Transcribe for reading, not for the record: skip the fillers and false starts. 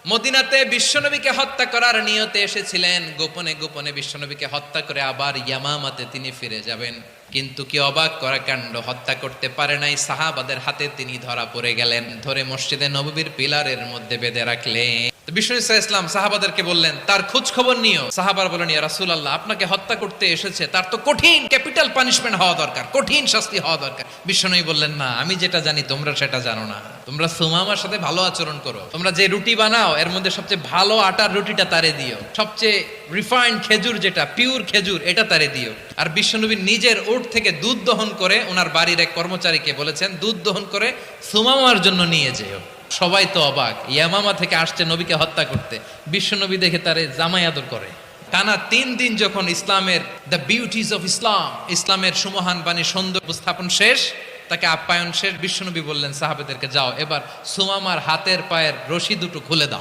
মদিনাতে বিশ্বনবীকে হত্যা করার নিয়তে এসেছিলেন, গোপনে গোপনে বিশ্বনবীকে হত্যা করে আবার ইয়ামামাতে তিনি ফিরে যাবেন। কিন্তু কি অবাক করা কাণ্ড, হত্যা করতে পারে নাই, সাহাবাদের হাতে তিনি ধরা পড়ে গেলেন। ধরে মসজিদে নববীর পিলারের মধ্যে বেঁধে রাখলেন। বিষ্ণু ইসলাম সাহাবাদেরকে বললেন তার খোঁজ খবর নিও। সাহাবার বলেন, ইয়া রাসূলুল্লাহ, আপনাকে হত্যা করতে এসেছে, তার তো কঠিন ক্যাপিটাল পানিশমেন্ট হওয়া দরকার, কঠিন শাস্তি হওয়া দরকার। বিষ্ণু বললেন, না, আমি যেটা জানি তোমরা সেটা জানো না। তোমরা সুমামার সাথে ভালো আচরণ করো, তোমরা যে রুটি বানাও এর মধ্যে সবচেয়ে ভালো আটার রুটিটা তারে দিও, সবচেয়ে রিফাইন্ড খেজুর যেটা পিওর খেজুর এটা তারে দিও। আর বিশ্বনবী নিজের উট থেকে দুধ দহন করে ওনার বাড়ির এক কর্মচারীকে বলেছেন দুধ দহন করে সুমামার জন্য নিয়ে যেও। সবাই তো অবাক, ইয়ামামা থেকে আসছে নবীকে হত্যা করতে, বিশ্বনবী দেখে তারে জামাই আদর করে। টানা 3 দিন যখন ইসলামের দ্য বিউটিজ অফ ইসলাম, ইসলামের সুমহান বাণী সৌন্দর্য উপস্থাপন শেষ, তাকে আপ্যায়ন শেষ, বিশ্বনবী বললেন সাহাবেদেরকে, যাও এবার সুমামার হাতের পায়ের রশি দুটো খুলে দাও।